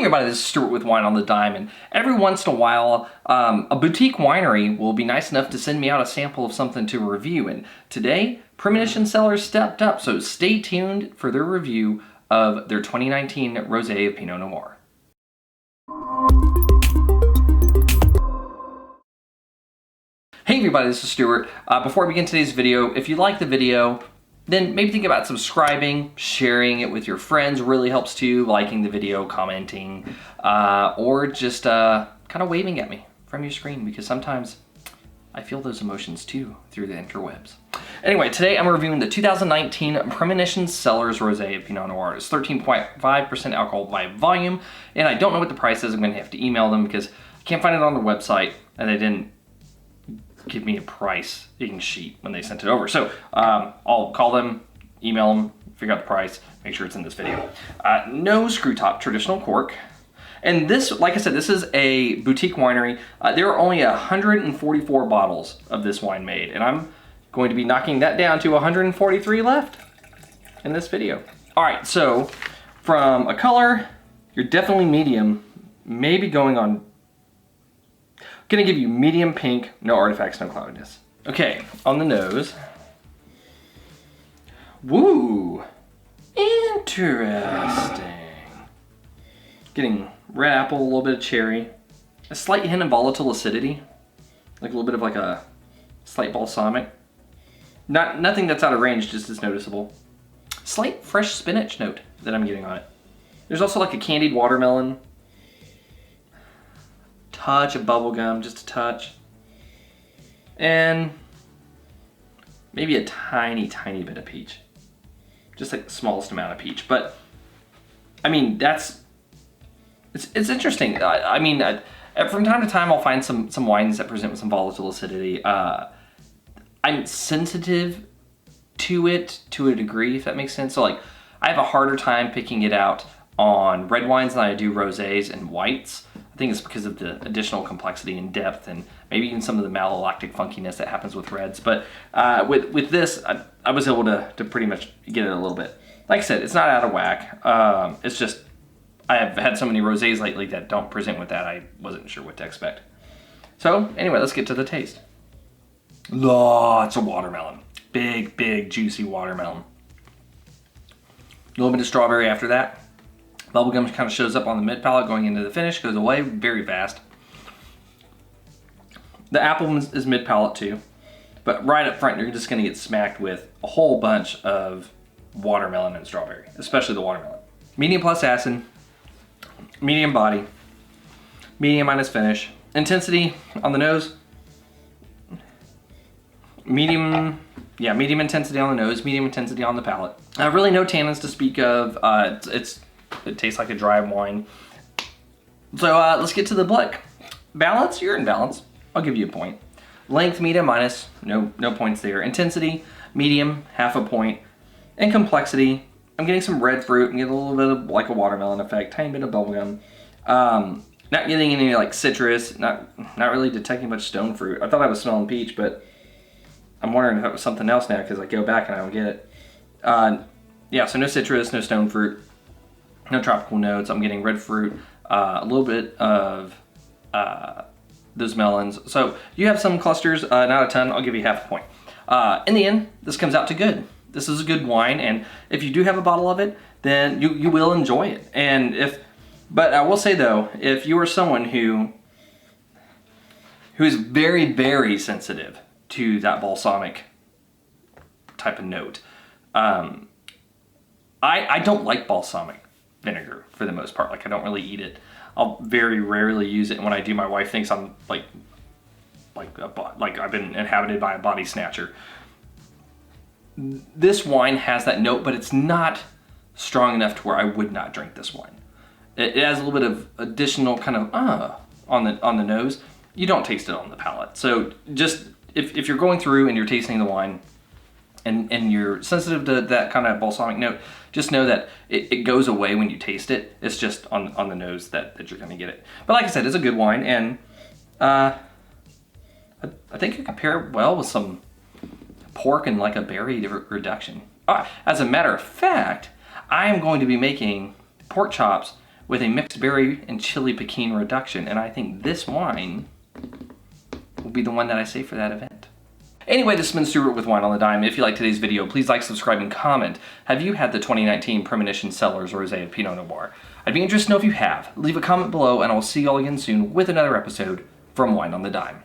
everybody, this is Stuart with Wine on the Dime, and every once in a while, a boutique winery will be nice enough to send me out a sample of something to review, and today, Premonition Cellars stepped up, so stay tuned for their review of their 2019 Rosé of Pinot Noir. Hey everybody, this is Stuart. Before I begin today's video, if you like the video, then maybe think about subscribing, sharing it with your friends really helps too, liking the video, commenting, or just kind of waving at me from your screen, because sometimes I feel those emotions too through the interwebs. Anyway, today I'm reviewing the 2019 Premonition Cellars Rosé of Pinot Noir. It's 13.5% alcohol by volume, and I don't know what the price is. I'm going to have to email them because I can't find it on their website, and they didn't give me a pricing sheet when they sent it over. So I'll call them, email them, figure out the price, make sure it's in this video. No screw top, traditional cork. And this, like I said, this is a boutique winery. There are only 144 bottles of this wine made, and I'm going to be knocking that down to 143 left in this video. All right, so from a color, you're definitely medium, maybe going on. Gonna give you medium pink, no artifacts, no cloudiness. Okay, on the nose. Woo, interesting. Getting red apple, a little bit of cherry, a slight hint of volatile acidity, like a little bit of like a slight balsamic. Nothing that's out of range, just as noticeable. Slight fresh spinach note that I'm getting on it. There's also like a candied watermelon. Touch of bubblegum, just a touch. And maybe a tiny, tiny bit of peach. Just like the smallest amount of peach. But, I mean, it's interesting. I mean, from time to time I'll find some wines that present with some volatile acidity. I'm sensitive to it to a degree, if that makes sense. So like, I have a harder time picking it out on red wines than I do rosés and whites. I think it's because of the additional complexity and depth, and maybe even some of the malolactic funkiness that happens with reds. But with this, I was able to pretty much get it a little bit. Like I said, it's not out of whack. It's just, I have had so many rosés lately that don't present with that. I wasn't sure what to expect. So anyway, let's get to the taste. Lots of watermelon. Big, big, juicy watermelon. A little bit of strawberry after that. Bubblegum kind of shows up on the mid palate going into the finish, goes away very fast. The apple is mid palate too, but right up front you're just going to get smacked with a whole bunch of watermelon and strawberry, especially the watermelon. Medium plus acid, medium body, medium minus finish. Intensity on the nose, medium intensity on the nose, medium intensity on the palate. Really no tannins to speak of. It tastes like a dry wine. So let's get to the blick. Balance, you're in balance. I'll give you a point. Length, medium minus, no points there. Intensity, medium, half a point. And complexity, I'm getting some red fruit and getting a little bit of like a watermelon effect, tiny bit of bubblegum. Not getting any like citrus, not really detecting much stone fruit. I thought I was smelling peach, but I'm wondering if it was something else now because I go back and I don't get it. Yeah, so no citrus, no stone fruit. No tropical notes. I'm getting red fruit, a little bit of those melons. So you have some clusters, not a ton. I'll give you half a point. In the end, this comes out to good. This is a good wine, and if you do have a bottle of it, then you will enjoy it. But I will say though, if you are someone who is very, very sensitive to that balsamic type of note, I don't like balsamic vinegar for the most part. Like I don't really eat it. I'll very rarely use it, and when I do, my wife thinks I'm like I've been inhabited by a body snatcher. This wine has that note, but it's not strong enough to where I would not drink this wine. It has a little bit of additional kind of on the nose. You don't taste it on the palate. So just if you're going through and you're tasting the wine, and you're sensitive to that kind of balsamic note, just know that it goes away when you taste it. It's just on the nose that you're gonna get it. But like I said, it's a good wine, and I think it could pair well with some pork and like a berry reduction. As a matter of fact, I am going to be making pork chops with a mixed berry and chili pecan reduction. And I think this wine will be the one that I say for that event. Anyway, this has been Stuart with Wine on the Dime. If you liked today's video, please like, subscribe, and comment. Have you had the 2019 Premonition Cellars Rosé of Pinot Noir? I'd be interested to know if you have. Leave a comment below, and I will see you all again soon with another episode from Wine on the Dime.